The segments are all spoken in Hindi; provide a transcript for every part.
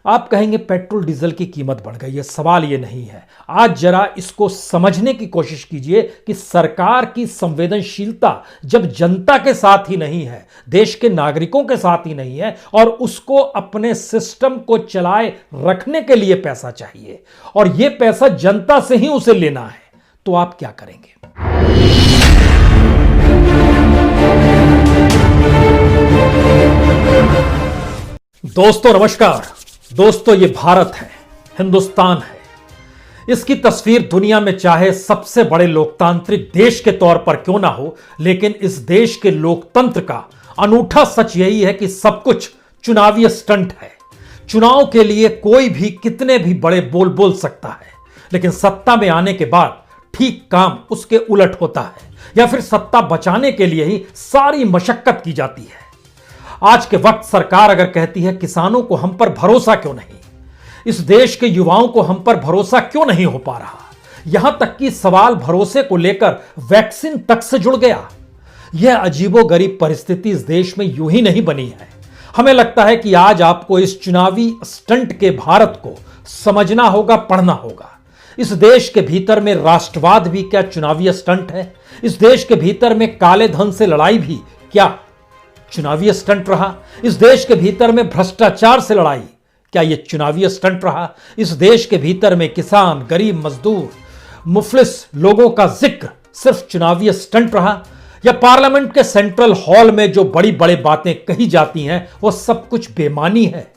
आप कहेंगे पेट्रोल डीजल की कीमत बढ़ गई है, सवाल ये नहीं है। आज जरा इसको समझने की कोशिश कीजिए कि सरकार की संवेदनशीलता जब जनता के साथ ही नहीं है, देश के नागरिकों के साथ ही नहीं है, और उसको अपने सिस्टम को चलाए रखने के लिए पैसा चाहिए और यह पैसा जनता से ही उसे लेना है, तो आप क्या करेंगे? दोस्तों नमस्कार। दोस्तों ये भारत है, हिंदुस्तान है। इसकी तस्वीर दुनिया में चाहे सबसे बड़े लोकतांत्रिक देश के तौर पर क्यों ना हो, लेकिन इस देश के लोकतंत्र का अनूठा सच यही है कि सब कुछ चुनावी स्टंट है। चुनाव के लिए कोई भी कितने भी बड़े बोल बोल सकता है, लेकिन सत्ता में आने के बाद ठीक काम उसके उलट होता है, या फिर सत्ता बचाने के लिए ही सारी मशक्कत की जाती है। आज के वक्त सरकार अगर कहती है किसानों को हम पर भरोसा क्यों नहीं, इस देश के युवाओं को हम पर भरोसा क्यों नहीं हो पा रहा, यहां तक कि सवाल भरोसे को लेकर वैक्सीन तक से जुड़ गया। यह अजीबोगरीब परिस्थिति इस देश में यूं ही नहीं बनी है। हमें लगता है कि आज आपको इस चुनावी स्टंट के भारत को समझना होगा, पढ़ना होगा। इस देश के भीतर में राष्ट्रवाद भी क्या चुनावी स्टंट है? इस देश के भीतर में काले धन से लड़ाई भी क्या चुनावी स्टंट रहा? इस देश के भीतर में भ्रष्टाचार से लड़ाई क्या यह चुनावी स्टंट रहा? इस देश के भीतर में किसान, गरीब, मजदूर, मुफलिस लोगों का जिक्र सिर्फ चुनावी स्टंट रहा? या पार्लियामेंट के सेंट्रल हॉल में जो बड़ी बड़ी बातें कही जाती हैं वो सब कुछ बेमानी है?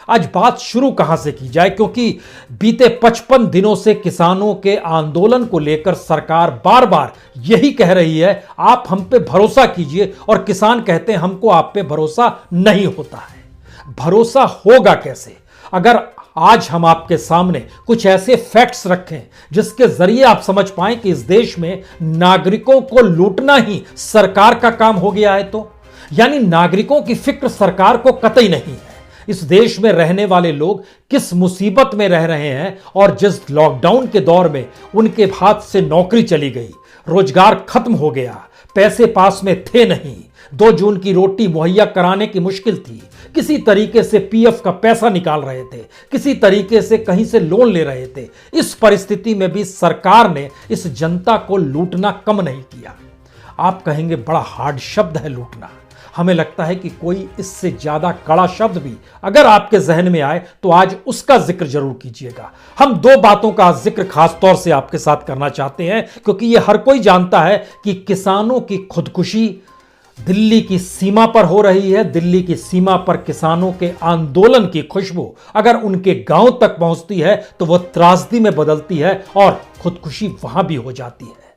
आज बात शुरू कहां से की जाए, क्योंकि बीते 55 दिनों से किसानों के आंदोलन को लेकर सरकार बार बार यही कह रही है आप हम पे भरोसा कीजिए, और किसान कहते हैं हमको आप पे भरोसा नहीं होता है। भरोसा होगा कैसे अगर आज हम आपके सामने कुछ ऐसे फैक्ट्स रखें जिसके जरिए आप समझ पाएं कि इस देश में नागरिकों को लूटना ही सरकार का काम हो गया है। तो यानी नागरिकों की फिक्र सरकार को कतई नहीं है। इस देश में रहने वाले लोग किस मुसीबत में रह रहे हैं, और जिस लॉकडाउन के दौर में उनके हाथ से नौकरी चली गई, रोजगार खत्म हो गया, पैसे पास में थे नहीं, 2 जून की रोटी मुहैया कराने की मुश्किल थी, किसी तरीके से पीएफ का पैसा निकाल रहे थे, किसी तरीके से कहीं से लोन ले रहे थे। इस परिस्थिति में भी सरकार ने इस जनता को लूटना कम नहीं किया। आप कहेंगे बड़ा हार्ड शब्द है लूटना। हमें लगता है कि कोई इससे ज्यादा कड़ा शब्द भी अगर आपके जहन में आए तो आज उसका जिक्र जरूर कीजिएगा। हम 2 बातों का जिक्र खास तौर से आपके साथ करना चाहते हैं, क्योंकि यह हर कोई जानता है कि किसानों की खुदकुशी दिल्ली की सीमा पर हो रही है। दिल्ली की सीमा पर किसानों के आंदोलन की खुशबू अगर उनके गांव तक पहुंचती है तो वह त्रासदी में बदलती है और खुदकुशी वहां भी हो जाती है।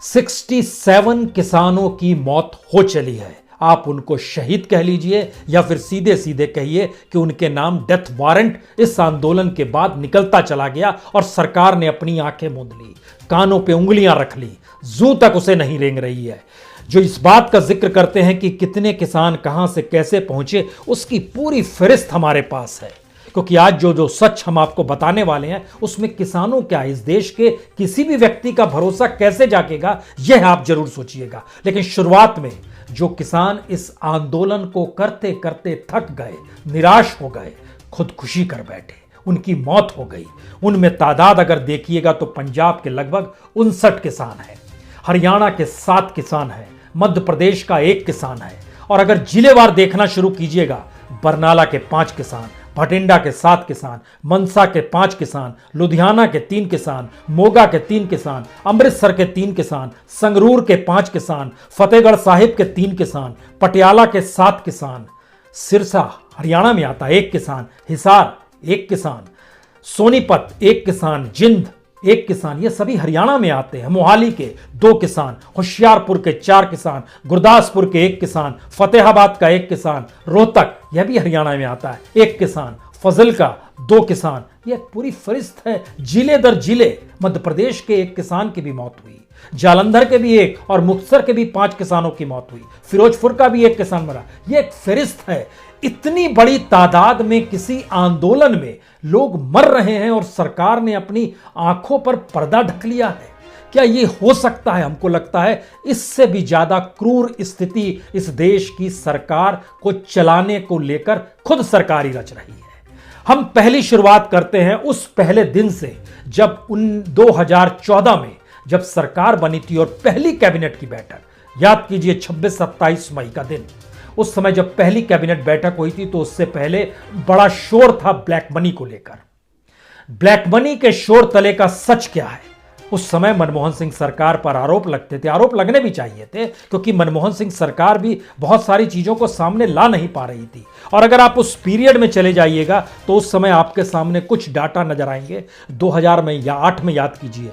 67 किसानों की मौत हो चली है। आप उनको शहीद कह लीजिए या फिर सीधे सीधे कहिए कि उनके नाम डेथ वारंट इस आंदोलन के बाद निकलता चला गया, और सरकार ने अपनी आंखें मूंद ली, कानों पे उंगलियां रख ली, जू तक उसे नहीं रेंग रही है। जो इस बात का जिक्र करते हैं कि कितने किसान कहां से कैसे पहुंचे, उसकी पूरी फहरिस्त हमारे पास है, क्योंकि आज जो सच हम आपको बताने वाले हैं उसमें किसानों क्या, इस देश के किसी भी व्यक्ति का भरोसा कैसे जागेगा, यह आप जरूर सोचिएगा। लेकिन शुरुआत में जो किसान इस आंदोलन को करते करते थक गए, निराश हो गए, खुदकुशी कर बैठे, उनकी मौत हो गई, उनमें तादाद अगर देखिएगा तो पंजाब के लगभग 59 किसान हैं, हरियाणा के 7 किसान हैं, मध्य प्रदेश का 1 किसान है, और अगर जिलेवार देखना शुरू कीजिएगा, बरनाला के 5 किसान, भटिंडा के 7 किसान, मनसा के 5 किसान, लुधियाना के 3 किसान, मोगा के 3 किसान, अमृतसर के 3 किसान, संगरूर के 5 किसान, फतेहगढ़ साहिब के 3 किसान, पटियाला के 7 किसान, सिरसा हरियाणा में आता 1 किसान, हिसार 1 किसान, सोनीपत 1 किसान, जिंद 1 किसान, ये सभी हरियाणा में आते हैं। मोहाली के 2 किसान, होशियारपुर के 4 किसान, गुरदासपुर के 1 किसान, फतेहाबाद का 1 किसान, रोहतक यह भी हरियाणा में आता है 1 किसान, फजल का 2 किसान। यह पूरी फहरिस्त है, जिले दर जिले। मध्य प्रदेश के 1 किसान की भी मौत हुई, जालंधर के भी 1 और मुक्तसर के भी 5 किसानों की मौत हुई, फिरोजपुर का भी 1 किसान मरा। यह एक फहरिस्त है। इतनी बड़ी तादाद में किसी आंदोलन में लोग मर रहे हैं और सरकार ने अपनी आंखों पर पर्दा ढक लिया है। क्या ये हो सकता है? हमको लगता है इससे भी ज्यादा क्रूर स्थिति इस देश की सरकार को चलाने को लेकर खुद सरकार ही रच रही है। हम पहली शुरुआत करते हैं उस पहले दिन से जब 2014 में जब सरकार बनी थी और पहली कैबिनेट की बैठक, याद कीजिए 26-27 मई का दिन, उस समय जब पहली कैबिनेट बैठक हुई थी तो उससे पहले बड़ा शोर था ब्लैक मनी को लेकर। ब्लैक मनी के शोर तले का सच क्या है? उस समय मनमोहन सिंह सरकार पर आरोप लगते थे, आरोप लगने भी चाहिए थे, क्योंकि मनमोहन सिंह सरकार भी बहुत सारी चीजों को सामने ला नहीं पा रही थी। और अगर आप उस पीरियड में चले जाइएगा तो उस समय आपके सामने कुछ डाटा नजर आएंगे। 2000 में या 8 में याद कीजिए,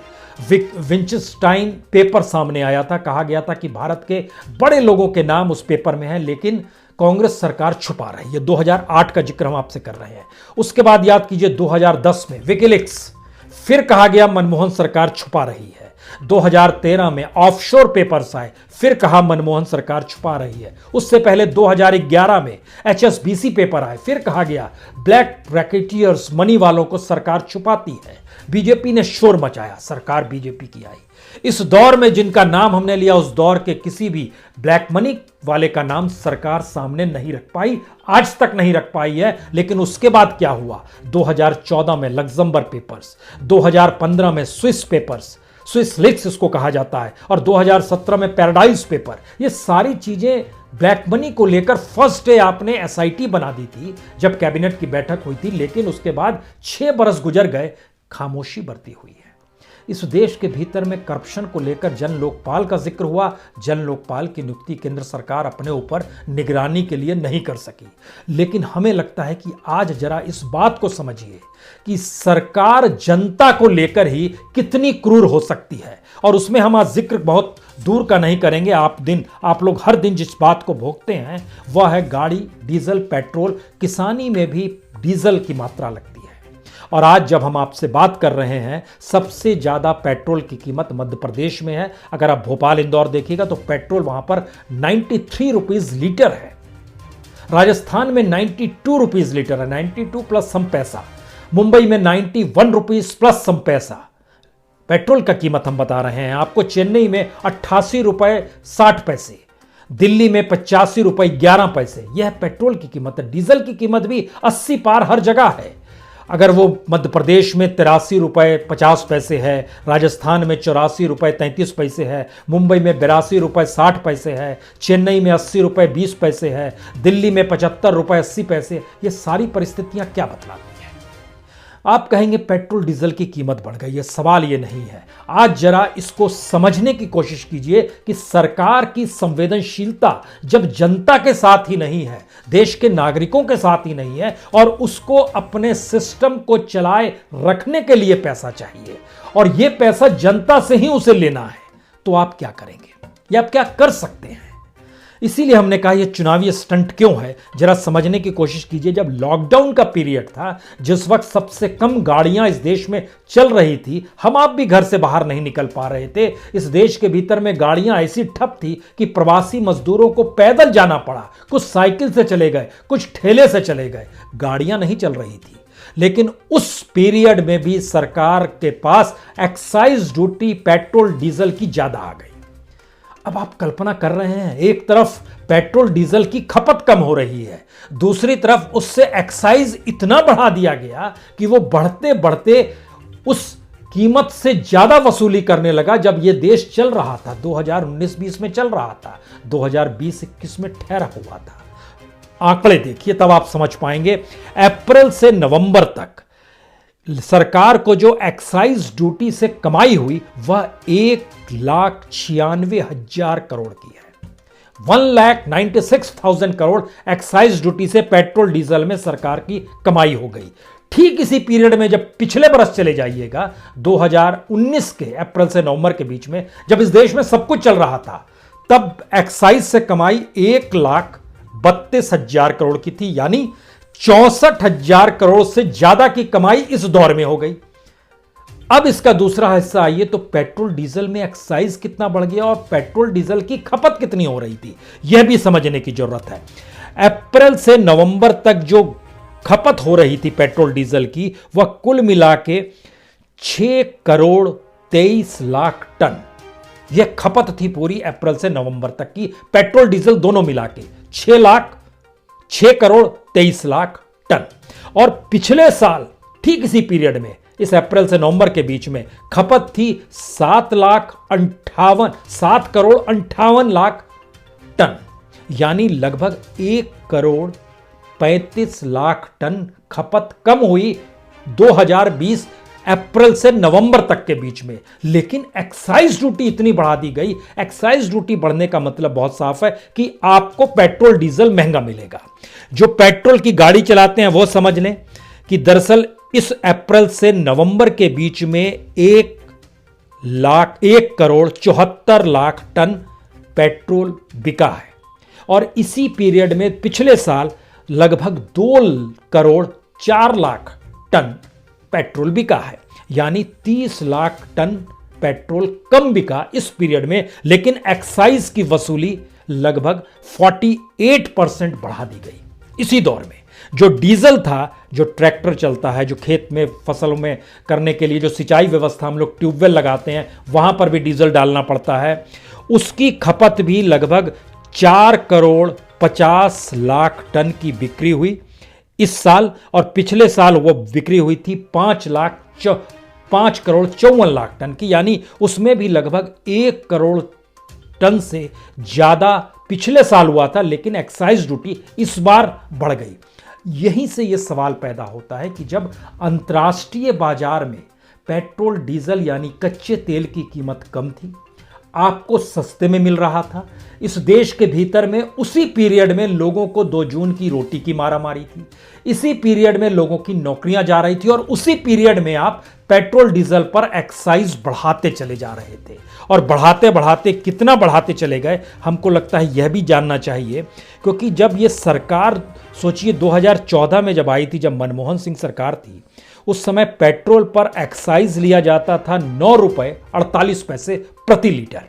विंचस्टाइन पेपर सामने आया था, कहा गया था कि भारत के बड़े लोगों के नाम उस पेपर में हैं, लेकिन कांग्रेस सरकार छुपा रही है। 2008 का जिक्र हम आपसे कर रहे हैं। उसके बाद याद कीजिए 2010 में विकिलीक्स, फिर कहा गया मनमोहन सरकार छुपा रही है। 2013 में ऑफशोर पेपर्स आए, फिर कहा मनमोहन सरकार छुपा रही है। उससे पहले 2011 में HSBC पेपर आए, फिर कहा गया ब्लैक रैकेटियर्स, मनी वालों को सरकार छुपाती है। बीजेपी ने शोर मचाया, सरकार बीजेपी की आई। इस दौर में जिनका नाम हमने लिया, उस दौर के किसी भी ब्लैक मनी वाले का नाम सरकार सामने नहीं रख पाई, आज तक नहीं रख पाई है। लेकिन उसके बाद क्या हुआ? 2014 में लग्जमबर्ग पेपर्स, 2015 में स्विस पेपर्स, स्विस लीक्स इसको कहा जाता है, और 2017 में पैराडाइज पेपर। ये सारी चीजें ब्लैक मनी को लेकर फर्स्ट डे आपने SIT बना दी थी जब कैबिनेट की बैठक हुई थी, लेकिन उसके बाद 6 बरस गुजर गए, खामोशी बरती हुई है। इस देश के भीतर में करप्शन को लेकर जन लोकपाल का जिक्र हुआ। जन लोकपाल की नियुक्ति केंद्र सरकार अपने ऊपर निगरानी के लिए नहीं कर सकी, लेकिन हमें लगता है कि आज जरा इस बात को समझिए कि सरकार जनता को लेकर ही कितनी क्रूर हो सकती है। और उसमें हम आज जिक्र बहुत दूर का नहीं करेंगे। आप लोग हर दिन जिस बात को भोगते हैं वह है गाड़ी, डीजल, पेट्रोल। किसानी में भी डीजल की मात्रा लगती है। और आज जब हम आपसे बात कर रहे हैं, सबसे ज्यादा पेट्रोल की कीमत मध्य प्रदेश में है। अगर आप भोपाल, इंदौर देखिएगा तो पेट्रोल वहां पर 93 रुपीज लीटर है। राजस्थान में 92 रुपीज लीटर है, 92 प्लस सम पैसा। मुंबई में 91 रुपीज प्लस सम पैसा पेट्रोल का कीमत हम बता रहे हैं आपको। चेन्नई में 88 रुपए 60 पैसे, दिल्ली में 85 रुपए 11 पैसे। यह पेट्रोल की कीमत है। डीजल की कीमत भी 80 पार हर जगह है। अगर वो मध्य प्रदेश में 83 रुपए 50 पैसे है, राजस्थान में 84 रुपए 33 पैसे है, मुंबई में 82 रुपए 60 पैसे है, चेन्नई में 80 रुपए 20 पैसे है, दिल्ली में 75 रुपए 80 पैसे। ये सारी परिस्थितियां क्या बतलाती हैं? आप कहेंगे पेट्रोल डीजल की कीमत बढ़ गई है। सवाल ये नहीं है। आज जरा इसको समझने की कोशिश कीजिए कि सरकार की संवेदनशीलता जब जनता के साथ ही नहीं है, देश के नागरिकों के साथ ही नहीं है, और उसको अपने सिस्टम को चलाए रखने के लिए पैसा चाहिए, और यह पैसा जनता से ही उसे लेना है, तो आप क्या करेंगे? या आप क्या कर सकते हैं? इसीलिए हमने कहा यह चुनावी स्टंट क्यों है, जरा समझने की कोशिश कीजिए। जब लॉकडाउन का पीरियड था, जिस वक्त सबसे कम गाड़ियां इस देश में चल रही थी, हम आप भी घर से बाहर नहीं निकल पा रहे थे। इस देश के भीतर में गाड़ियां ऐसी ठप थी कि प्रवासी मजदूरों को पैदल जाना पड़ा। कुछ साइकिल से चले गए, कुछ ठेले से चले गए, गाड़ियां नहीं चल रही थी। लेकिन उस पीरियड में भी सरकार के पास एक्साइज ड्यूटी पेट्रोल डीजल की ज्यादा आ गई। अब आप कल्पना कर रहे हैं, एक तरफ पेट्रोल डीजल की खपत कम हो रही है, दूसरी तरफ उससे एक्साइज इतना बढ़ा दिया गया कि वो बढ़ते बढ़ते उस कीमत से ज्यादा वसूली करने लगा। जब ये देश चल रहा था, 2019-20 में चल रहा था, 2020-21 में ठहरा हुआ था। आंकड़े देखिए, तब आप समझ पाएंगे। अप्रैल से नवंबर तक सरकार को जो एक्साइज ड्यूटी से कमाई हुई वह 1,96,000 करोड़ की है। 1,96,000 करोड़ एक्साइज ड्यूटी से पेट्रोल डीजल में सरकार की कमाई हो गई। ठीक इसी पीरियड में जब पिछले बरस चले जाइएगा, 2019 के अप्रैल से नवंबर के बीच में, जब इस देश में सब कुछ चल रहा था, तब एक्साइज से कमाई 1,32,000 करोड़ की थी। यानी 64,000 करोड़ से ज्यादा की कमाई इस दौर में हो गई। अब इसका दूसरा हिस्सा आइए तो पेट्रोल डीजल में एक्साइज कितना बढ़ गया और पेट्रोल डीजल की खपत कितनी हो रही थी, यह भी समझने की जरूरत है। अप्रैल से नवंबर तक जो खपत हो रही थी पेट्रोल डीजल की, वह कुल मिला के 6,23,00,000 टन यह खपत थी पूरी अप्रैल से नवंबर तक की, पेट्रोल डीजल दोनों मिला के 6,23,00,000 टन। और पिछले साल ठीक इसी पीरियड में, इस अप्रैल से नवंबर के बीच में खपत थी 7 करोड़ 58 लाख टन, यानी लगभग 1 करोड़ 35 लाख टन खपत कम हुई 2020 अप्रैल से नवंबर तक के बीच में। लेकिन एक्साइज ड्यूटी इतनी बढ़ा दी गई। एक्साइज ड्यूटी बढ़ने का मतलब बहुत साफ है कि आपको पेट्रोल डीजल महंगा मिलेगा। जो पेट्रोल की गाड़ी चलाते हैं वो समझ लें कि दरअसल इस अप्रैल से नवंबर के बीच में 1 करोड़ 74 लाख टन पेट्रोल बिका है, और इसी पीरियड में पिछले साल लगभग 2 करोड़ 4 लाख टन पेट्रोल बिका है, यानी 30 लाख टन पेट्रोल कम बिका इस पीरियड में। लेकिन एक्साइज की वसूली लगभग 48% बढ़ा दी गई इसी दौर में। जो डीजल था, जो ट्रैक्टर चलता है, जो खेत में फसलों में करने के लिए जो सिंचाई व्यवस्था हम लोग ट्यूबवेल लगाते हैं वहां पर भी डीजल डालना पड़ता है, उसकी खपत भी लगभग 4 करोड़ 50 लाख टन की बिक्री हुई इस साल, और पिछले साल वो बिक्री हुई थी 5 करोड़ 54 लाख टन की, यानी उसमें भी लगभग 1 करोड़ टन से ज्यादा पिछले साल हुआ था। लेकिन एक्साइज ड्यूटी इस बार बढ़ गई। यहीं से यह सवाल पैदा होता है कि जब अंतर्राष्ट्रीय बाजार में पेट्रोल डीजल यानी कच्चे तेल की कीमत कम थी, आपको सस्ते में मिल रहा था, इस देश के भीतर में उसी पीरियड में लोगों को 2 जून की रोटी की मारामारी थी, इसी पीरियड में लोगों की नौकरियां जा रही थी, और उसी पीरियड में आप पेट्रोल डीजल पर एक्साइज बढ़ाते चले जा रहे थे। और बढ़ाते बढ़ाते कितना बढ़ाते चले गए, हमको लगता है यह भी जानना चाहिए, क्योंकि जब ये सरकार, सोचिए 2014 में जब आई थी, जब मनमोहन सिंह सरकार थी, उस समय पेट्रोल पर एक्साइज लिया जाता था 9 रुपए 48 पैसे प्रति लीटर,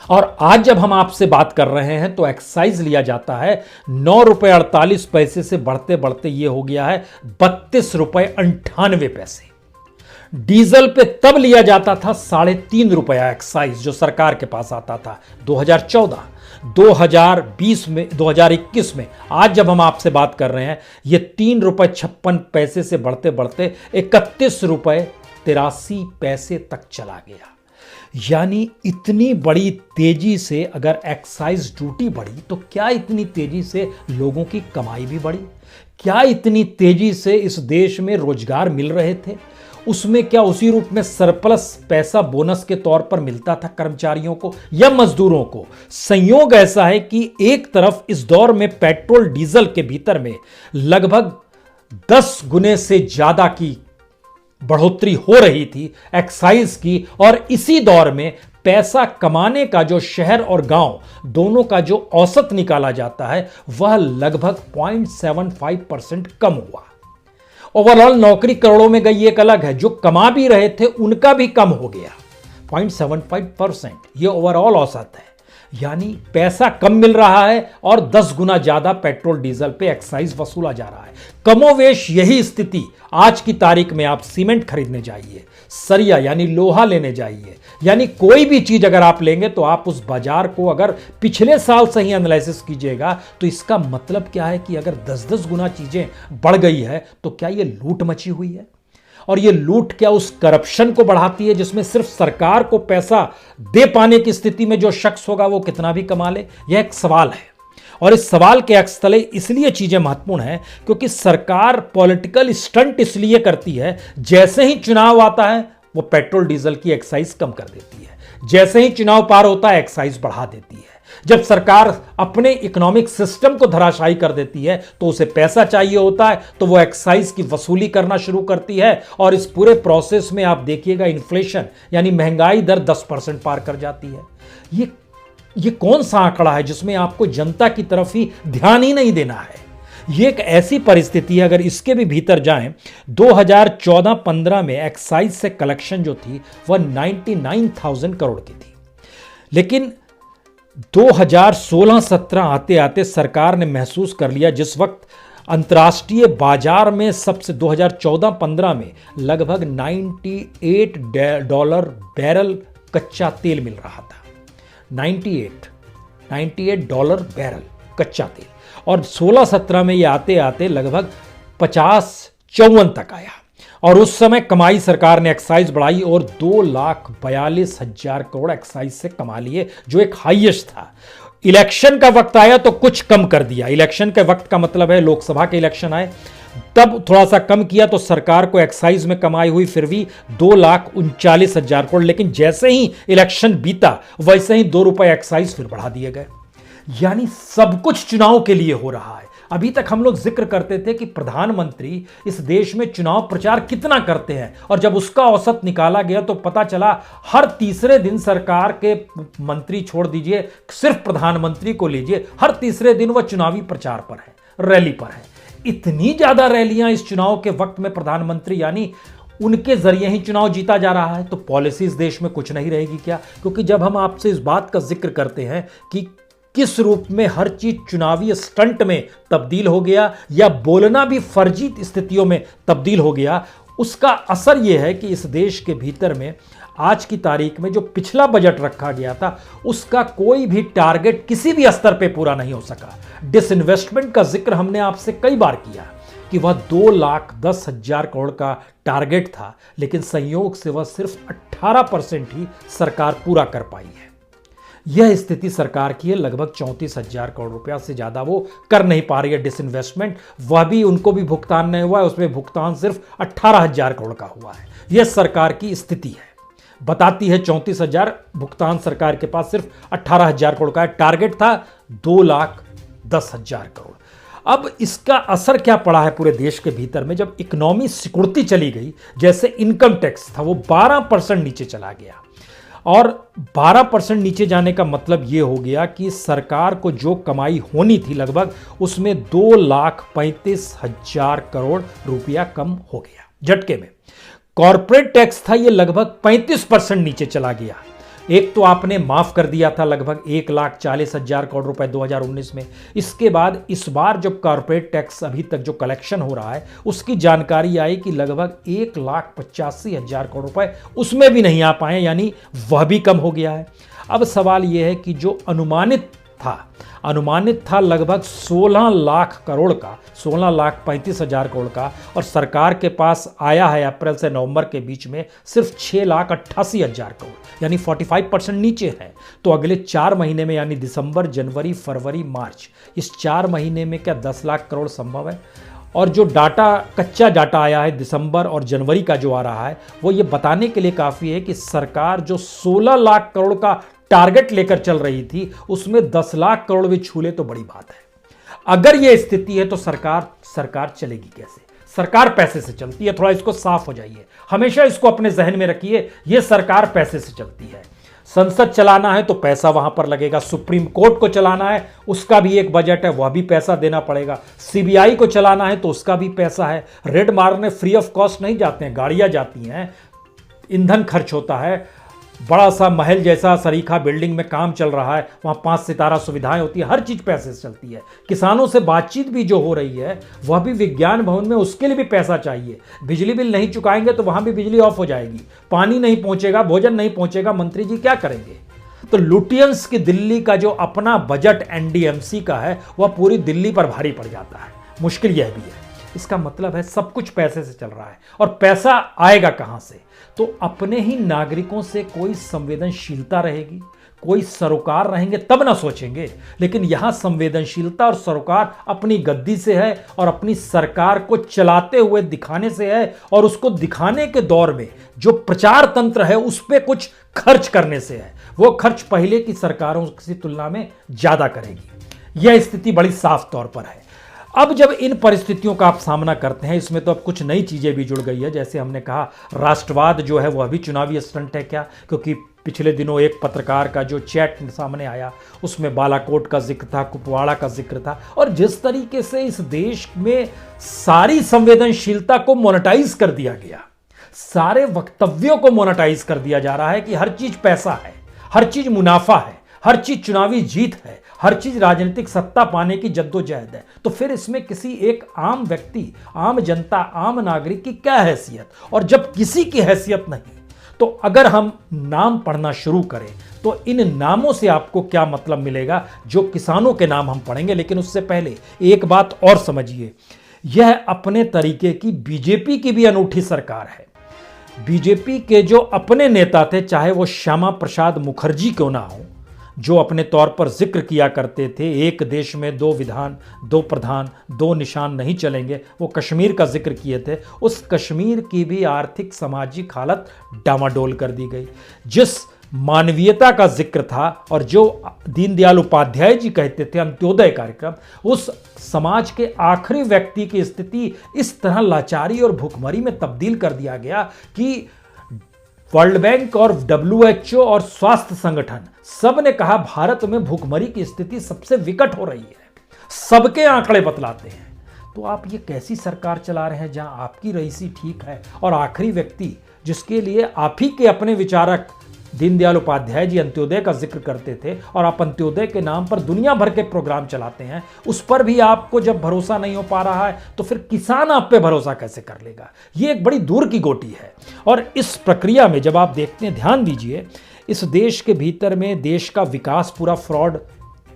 और आज जब हम आपसे बात कर रहे हैं तो एक्साइज लिया जाता है 9 रुपए 48 पैसे से बढ़ते बढ़ते ये हो गया है 32 रुपए 98 पैसे। डीजल पे तब लिया जाता था 3.5 रुपया एक्साइज, जो सरकार के पास आता था 2014, 2020 में, 2021 में। आज जब हम आपसे बात कर रहे हैं ये 3 रुपए 56 पैसे से बढ़ते बढ़ते 31 रुपए 83 पैसे तक चला गया। यानी इतनी बड़ी तेजी से अगर एक्साइज ड्यूटी बढ़ी तो क्या इतनी तेजी से लोगों की कमाई भी बढ़ी? क्या इतनी तेजी से इस देश में रोजगार मिल रहे थे? उसमें क्या उसी रूप में सरप्लस पैसा बोनस के तौर पर मिलता था कर्मचारियों को या मजदूरों को? संयोग ऐसा है कि एक तरफ इस दौर में पेट्रोल डीजल के भीतर में लगभग 10 गुने से ज्यादा की बढ़ोतरी हो रही थी एक्साइज की, और इसी दौर में पैसा कमाने का जो शहर और गांव दोनों का जो औसत निकाला जाता है वह लगभग 0.75% कम हुआ। ओवरऑल नौकरी करोड़ों में गई एक अलग है, जो कमा भी रहे थे उनका भी कम हो गया 0.75%। ये ओवरऑल औसत है, यानी पैसा कम मिल रहा है और 10 गुना ज्यादा पेट्रोल डीजल पे एक्साइज वसूला जा रहा है। कमोवेश यही स्थिति आज की तारीख में आप सीमेंट खरीदने जाइए, सरिया यानी लोहा लेने जाइए, यानी कोई भी चीज अगर आप लेंगे तो आप उस बाजार को अगर पिछले साल से ही एनालिसिस कीजिएगा तो इसका मतलब क्या है कि अगर 10-10 गुना चीजें बढ़ गई है तो क्या ये लूट मची हुई है? और ये लूट क्या उस करप्शन को बढ़ाती है जिसमें सिर्फ सरकार को पैसा दे पाने की स्थिति में जो शख्स होगा वो कितना भी कमा ले? यह एक सवाल है, और इस सवाल के अक्स तले इसलिए चीजें महत्वपूर्ण हैं क्योंकि सरकार पॉलिटिकल स्टंट इसलिए करती है, जैसे ही चुनाव आता है वो पेट्रोल डीजल की एक्साइज कम कर देती है, जैसे ही चुनाव पार होता है एक्साइज बढ़ा देती है। जब सरकार अपने इकोनॉमिक सिस्टम को धराशायी कर देती है तो उसे पैसा चाहिए होता है, तो वो एक्साइज की वसूली करना शुरू करती है, और इस पूरे प्रोसेस में आप देखिएगा इन्फ्लेशन यानी महंगाई दर 10% पार कर जाती है। ये कौन सा आंकड़ा है जिसमें आपको जनता की तरफ ही ध्यान ही नहीं देना है? ये एक ऐसी परिस्थिति है, अगर इसके भी भीतर जाएं, 2014-15 में एक्साइज से कलेक्शन जो थी वह 99,000 करोड़ की थी, लेकिन 2016-17 आते आते सरकार ने महसूस कर लिया, जिस वक्त अंतर्राष्ट्रीय बाजार में सबसे 2014-15 में लगभग $98 बैरल कच्चा तेल मिल रहा था, 98 डॉलर बैरल कच्चा तेल, और 16-17 में ये आते आते लगभग 50-54 तक आया। और उस समय कमाई सरकार ने एक्साइज बढ़ाई और 2,42,000 करोड़ एक्साइज से कमा लिए, जो एक हाईएस्ट था। इलेक्शन का वक्त आया तो कुछ कम कर दिया। इलेक्शन के वक्त का मतलब है लोकसभा के इलेक्शन आए, तब थोड़ा सा कम किया तो सरकार को एक्साइज में कमाई हुई फिर भी 2,39,000 करोड़। लेकिन जैसे ही इलेक्शन बीता वैसे ही 2 रुपए एक्साइज फिर बढ़ा दिए गए। यानी सब कुछ चुनाव के लिए हो रहा है। अभी तक हम लोग जिक्र करते थे कि प्रधानमंत्री इस देश में चुनाव प्रचार कितना करते हैं, और जब उसका औसत निकाला गया तो पता चला हर तीसरे दिन सरकार के मंत्री, छोड़ दीजिए सिर्फ प्रधानमंत्री को लीजिए, हर तीसरे दिन वह चुनावी प्रचार पर है, रैली पर है। इतनी ज्यादा रैलियां इस चुनाव के वक्त में प्रधानमंत्री, यानी उनके जरिए ही चुनाव जीता जा रहा है, तो पॉलिसी इस देश में कुछ नहीं रहेगी क्या? क्योंकि जब हम आपसे इस बात का जिक्र करते हैं कि किस रूप में हर चीज चुनावी स्टंट में तब्दील हो गया या बोलना भी फर्जी स्थितियों में तब्दील हो गया, उसका असर यह है कि इस देश के भीतर में आज की तारीख में जो पिछला बजट रखा गया था उसका कोई भी टारगेट किसी भी स्तर पे पूरा नहीं हो सका। डिसइन्वेस्टमेंट का जिक्र हमने आपसे कई बार किया कि वह 2,10,000 करोड़ का टारगेट था, लेकिन संयोग से वह सिर्फ 18% ही सरकार पूरा कर पाई है। यह स्थिति सरकार की है। लगभग 34,000 करोड़ रुपया से ज्यादा वो कर नहीं पा रही है डिसइन्वेस्टमेंट, वह भी उनको भी भुगतान नहीं हुआ है, उसमें भुगतान सिर्फ 18,000 करोड़ का हुआ है। यह सरकार की स्थिति है, बताती है 34,000, भुगतान सरकार के पास सिर्फ 18,000 करोड़ का है। टारगेट था 2,10,000 करोड़। अब इसका असर क्या पड़ा है पूरे देश के भीतर में? जब इकोनॉमी सिकुड़ती चली गई, जैसे इनकम टैक्स था वो 12% नीचे चला गया, और 12% नीचे जाने का मतलब यह हो गया कि सरकार को जो कमाई होनी थी लगभग उसमें 2,35,000 करोड़ रुपया कम हो गया झटके में। कॉर्पोरेट टैक्स था ये लगभग 35% नीचे चला गया। एक तो आपने माफ कर दिया था लगभग 1,40,000 करोड़ रुपए 2019 में। इसके बाद इस बार जब कॉर्पोरेट टैक्स अभी तक जो कलेक्शन हो रहा है उसकी जानकारी आई कि लगभग 1,85,000 करोड़ रुपए उसमें भी नहीं आ पाए, यानी वह भी कम हो गया है। अब सवाल यह है कि जो अनुमानित था लगभग 16 लाख करोड़ का, 16,35,000 करोड़ का, और सरकार के पास आया है अप्रैल से नवंबर के बीच में सिर्फ 6,88,000 करोड़, यानी 45% नीचे है। तो अगले 4 महीने में, यानी दिसंबर, जनवरी, फरवरी, मार्च, इस 4 महीने में क्या 10 लाख करोड़ संभव है? और जो डाटा, कच्चा डाटा आया है दिसंबर और जनवरी का जो आ रहा है, वो ये बताने के लिए काफ़ी है कि सरकार जो 16 लाख करोड़ का टारगेट लेकर चल रही थी उसमें 10 लाख करोड़ भी छूले तो बड़ी बात है। अगर यह स्थिति है तो सरकार चलेगी कैसे? सरकार पैसे से चलती है, थोड़ा इसको साफ हो जाइए, हमेशा इसको अपने जहन में रखिए। यह सरकार पैसे से चलती है। संसद चलाना है तो पैसा वहां पर लगेगा, सुप्रीम कोर्ट को चलाना है उसका भी एक बजट है, वह भी पैसा देना पड़ेगा, सीबीआई को चलाना है तो उसका भी पैसा है। रेड मारने फ्री ऑफ कॉस्ट नहीं जाते हैं, गाड़ियां जाती हैं, ईंधन खर्च होता है, बड़ा सा महल जैसा सरीखा बिल्डिंग में काम चल रहा है, वहाँ 5 सितारा सुविधाएं होती है, हर चीज़ पैसे से चलती है। किसानों से बातचीत भी जो हो रही है वह भी विज्ञान भवन में, उसके लिए भी पैसा चाहिए। बिजली बिल नहीं चुकाएंगे तो वहाँ भी बिजली ऑफ हो जाएगी, पानी नहीं पहुँचेगा, भोजन नहीं पहुँचेगा, मंत्री जी क्या करेंगे? तो लुटियंस की दिल्ली का जो अपना बजट एनडीएमसी का है वह पूरी दिल्ली पर भारी पड़ जाता है। मुश्किल यह भी है। इसका मतलब है सब कुछ पैसे से चल रहा है, और पैसा आएगा कहां से? तो अपने ही नागरिकों से कोई संवेदनशीलता रहेगी, कोई सरोकार रहेंगे तब ना सोचेंगे। लेकिन यहां संवेदनशीलता और सरोकार अपनी गद्दी से है और अपनी सरकार को चलाते हुए दिखाने से है, और उसको दिखाने के दौर में जो प्रचार तंत्र है उस पर कुछ खर्च करने से है। वो खर्च पहले की सरकारों की तुलना में ज्यादा करेगी। यह स्थिति बड़ी साफ तौर पर है। अब जब इन परिस्थितियों का आप सामना करते हैं, इसमें तो अब कुछ नई चीजें भी जुड़ गई है। जैसे हमने कहा, राष्ट्रवाद जो है वह भी चुनावी स्टंट है क्या? क्योंकि पिछले दिनों एक पत्रकार का जो चैट सामने आया उसमें बालाकोट का जिक्र था, कुपवाड़ा का जिक्र था, और जिस तरीके से इस देश में सारी संवेदनशीलता को मोनेटाइज कर दिया गया, सारे वक्तव्यों को मोनेटाइज कर दिया जा रहा है कि हर चीज पैसा है, हर चीज मुनाफा है, हर चीज चुनावी जीत है, हर चीज राजनीतिक सत्ता पाने की जद्दोजहद है। तो फिर इसमें किसी एक आम व्यक्ति, आम जनता, आम नागरिक की क्या हैसियत? और जब किसी की हैसियत नहीं, तो अगर हम नाम पढ़ना शुरू करें तो इन नामों से आपको क्या मतलब मिलेगा? जो किसानों के नाम हम पढ़ेंगे, लेकिन उससे पहले एक बात और समझिए यह अपने तरीके की बीजेपी की भी अनूठी सरकार है। बीजेपी के जो अपने नेता थे, चाहे वो श्यामा प्रसाद मुखर्जी क्यों ना हो, जो अपने तौर पर जिक्र किया करते थे एक देश में दो विधान, दो प्रधान, दो निशान नहीं चलेंगे, वो कश्मीर का जिक्र किए थे। उस कश्मीर की भी आर्थिक सामाजिक हालत डामाडोल कर दी गई। जिस मानवीयता का जिक्र था और जो दीनदयाल उपाध्याय जी कहते थे अंत्योदय कार्यक्रम, उस समाज के आखिरी व्यक्ति की स्थिति इस तरह लाचारी और भूखमरी में तब्दील कर दिया गया कि वर्ल्ड बैंक और WHO और स्वास्थ्य संगठन सब ने कहा भारत में भूखमरी की स्थिति सबसे विकट हो रही है। सबके आंकड़े बतलाते हैं। तो आप ये कैसी सरकार चला रहे हैं जहां आपकी रईसी ठीक है और आखिरी व्यक्ति जिसके लिए आप ही के अपने विचारक दीनदयाल उपाध्याय जी अंत्योदय का जिक्र करते थे और आप अंत्योदय के नाम पर दुनिया भर के प्रोग्राम चलाते हैं, उस पर भी आपको जब भरोसा नहीं हो पा रहा है तो फिर किसान आप पे भरोसा कैसे कर लेगा? ये एक बड़ी दूर की गोटी है। और इस प्रक्रिया में जब आप देखते हैं, ध्यान दीजिए, इस देश के भीतर में देश का विकास पूरा फ्रॉड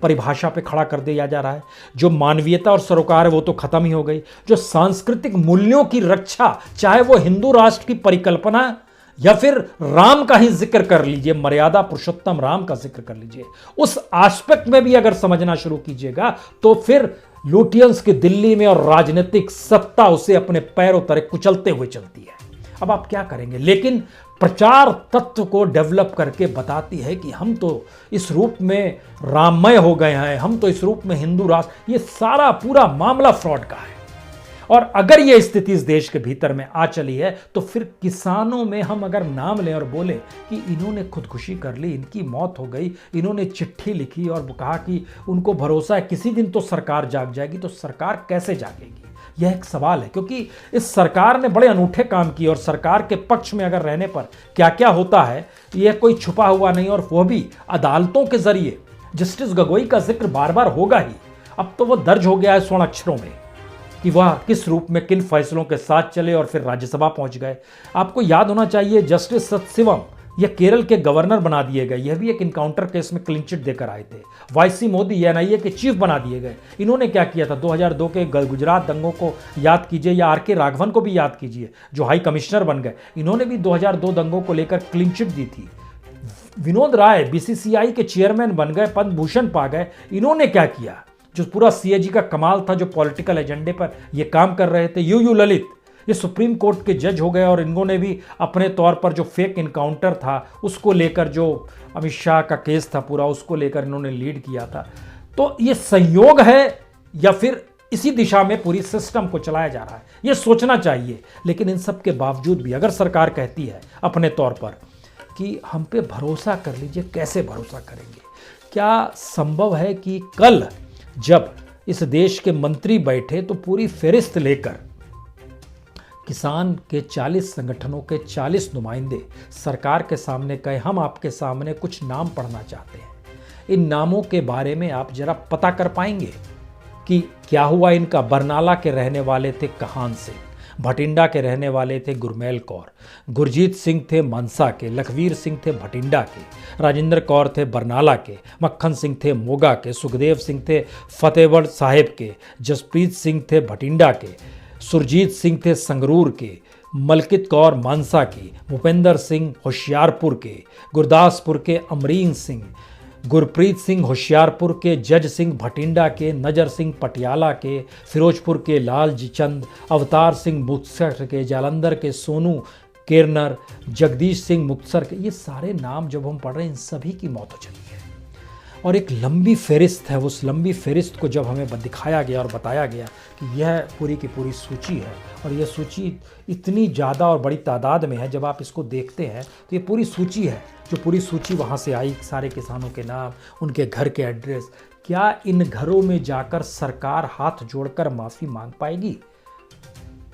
परिभाषा पे खड़ा कर दिया जा रहा है। जो मानवीयता और सरोकार है वो तो खत्म ही हो गई। जो सांस्कृतिक मूल्यों की रक्षा, चाहे वो हिंदू राष्ट्र की परिकल्पना या फिर राम का ही जिक्र कर लीजिए, मर्यादा पुरुषोत्तम राम का जिक्र कर लीजिए, उस एस्पेक्ट में भी अगर समझना शुरू कीजिएगा तो फिर लुटियंस की दिल्ली में और राजनीतिक सत्ता उसे अपने पैरों तले कुचलते हुए चलती है। अब आप क्या करेंगे? लेकिन प्रचार तत्व को डेवलप करके बताती है कि हम तो इस रूप में राममय हो गए हैं, हम तो इस रूप में हिंदू राष्ट्र। ये सारा पूरा मामला फ्रॉड का है। और अगर ये स्थिति इस देश के भीतर में आ चली है तो फिर किसानों में हम अगर नाम लें और बोले कि इन्होंने खुदकुशी कर ली, इनकी मौत हो गई, इन्होंने चिट्ठी लिखी और कहा कि उनको भरोसा है किसी दिन तो सरकार जाग जाएगी, तो सरकार कैसे जागेगी? यह एक सवाल है, क्योंकि इस सरकार ने बड़े अनूठे काम किए और सरकार के पक्ष में अगर रहने पर क्या क्या होता है यह कोई छुपा हुआ नहीं, और वह भी अदालतों के जरिए। जस्टिस गगोई का जिक्र बार बार होगा ही, अब तो वह दर्ज हो गया है स्वर्ण अक्षरों में कि वह किस रूप में किन फैसलों के साथ चले और फिर राज्यसभा पहुंच गए। आपको याद होना चाहिए जस्टिस सतशिवम ये केरल के गवर्नर बना दिए गए, यह भी एक इनकाउंटर केस में क्लीन चिट देकर आए थे। YC मोदी NIA के चीफ बना दिए गए। इन्होंने क्या किया था? 2002 के गुजरात दंगों को याद कीजिए, या RK राघवन को भी याद कीजिए जो हाई कमिश्नर बन गए, इन्होंने भी 2002 दंगों को लेकर क्लीन चिट दी थी। विनोद राय BCCI के चेयरमैन बन गए, पद्म भूषण पा गए। इन्होंने क्या किया? जो पूरा CAG का कमाल था, जो पॉलिटिकल एजेंडे पर ये काम कर रहे थे। यू ललित ये सुप्रीम कोर्ट के जज हो गए और इन्होंने भी अपने तौर पर जो फेक इनकाउंटर था उसको लेकर, जो अमित शाह का केस था पूरा, उसको लेकर इन्होंने लीड किया था। तो ये संयोग है या फिर इसी दिशा में पूरी सिस्टम को चलाया जा रहा है, ये सोचना चाहिए। लेकिन इन सब के बावजूद भी अगर सरकार कहती है अपने तौर पर कि हम पे भरोसा कर लीजिए, कैसे भरोसा करेंगे? क्या संभव है कि कल जब इस देश के मंत्री बैठे तो पूरी फेरिस्त लेकर किसान के 40 संगठनों के 40 नुमाइंदे सरकार के सामने कहे हम आपके सामने कुछ नाम पढ़ना चाहते हैं, इन नामों के बारे में आप जरा पता कर पाएंगे कि क्या हुआ? इनका बरनाला के रहने वाले थे कहान सिंह, भटिंडा के रहने वाले थे गुरमेल कौर, गुरजीत सिंह थे मनसा के, लखवीर सिंह थे भटिंडा के, राजेंद्र कौर थे बरनाला के, मक्खन सिंह थे मोगा के, सुखदेव सिंह थे फतेहगढ़ साहिब के, जसप्रीत सिंह थे भटिंडा के, सुरजीत सिंह थे संगरूर के, मलकित कौर मानसा की, भूपेंद्र सिंह होशियारपुर के, गुरदासपुर के अमरीन सिंह, गुरप्रीत सिंह होशियारपुर के, जज सिंह भटिंडा के, नजर सिंह पटियाला के, फिरोजपुर के लाल चंद, अवतार सिंह मुक्तसर के, जालंधर के सोनू केरनर, जगदीश सिंह मुक्तसर के। ये सारे नाम जब हम पढ़ रहे हैं इन सभी की मौत हो चली है और एक लंबी फहरिस्त है। उस लंबी फहरिस्त को जब हमें दिखाया गया और बताया गया कि यह पूरी की पूरी सूची है और यह सूची इतनी ज़्यादा और बड़ी तादाद में है, जब आप इसको देखते हैं तो ये पूरी सूची है, जो पूरी सूची वहाँ से आई, सारे किसानों के नाम, उनके घर के एड्रेस। क्या इन घरों में जाकर सरकार हाथ जोड़कर माफ़ी मांग पाएगी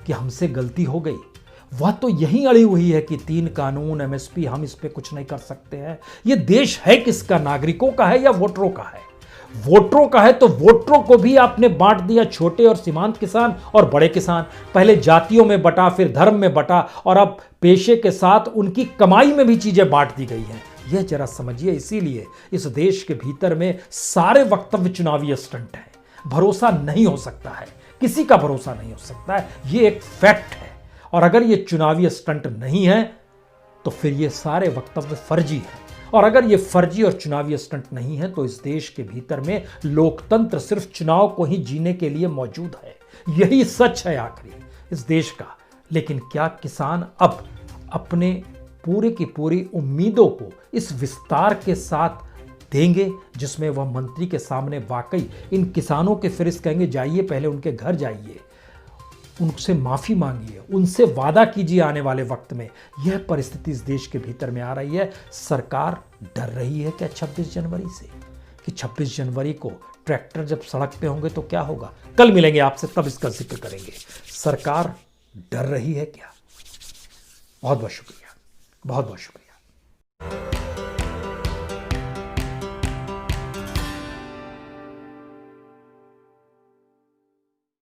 कि हमसे गलती हो गई? वह तो यही अड़ी हुई है कि 3 कानून, MSP, हम इस पे कुछ नहीं कर सकते हैं। ये देश है किसका? नागरिकों का है या वोटरों का है? वोटरों का है तो वोटरों को भी आपने बांट दिया, छोटे और सीमांत किसान और बड़े किसान। पहले जातियों में बटा, फिर धर्म में बटा और अब पेशे के साथ उनकी कमाई में भी चीजें बांट दी गई हैं। यह जरा समझिए। इसीलिए इस देश के भीतर में सारे वक्तव्य चुनावी स्टंट हैं। भरोसा नहीं हो सकता है। किसी का भरोसा नहीं हो सकता है, ये एक फैक्ट है। और अगर ये चुनावी स्टंट नहीं है तो फिर ये सारे वक्तव्य फर्जी हैं। और अगर ये फर्जी और चुनावी स्टंट नहीं है तो इस देश के भीतर में लोकतंत्र सिर्फ चुनाव को ही जीने के लिए मौजूद है। यही सच है आखिरी इस देश का। लेकिन क्या किसान अब अपने पूरे की पूरी उम्मीदों को इस विस्तार के साथ देंगे जिसमें वह मंत्री के सामने वाकई इन किसानों के फिरिस्त कहेंगे जाइए पहले उनके घर जाइए, उनसे माफी मांगिए, उनसे वादा कीजिए आने वाले वक्त में? यह परिस्थिति इस देश के भीतर में आ रही है। सरकार डर रही है क्या 26 जनवरी से कि 26 जनवरी को ट्रैक्टर जब सड़क पे होंगे तो क्या होगा? कल मिलेंगे आपसे, तब इसका जिक्र करेंगे। सरकार डर रही है क्या? बहुत बहुत शुक्रिया, बहुत बहुत शुक्रिया।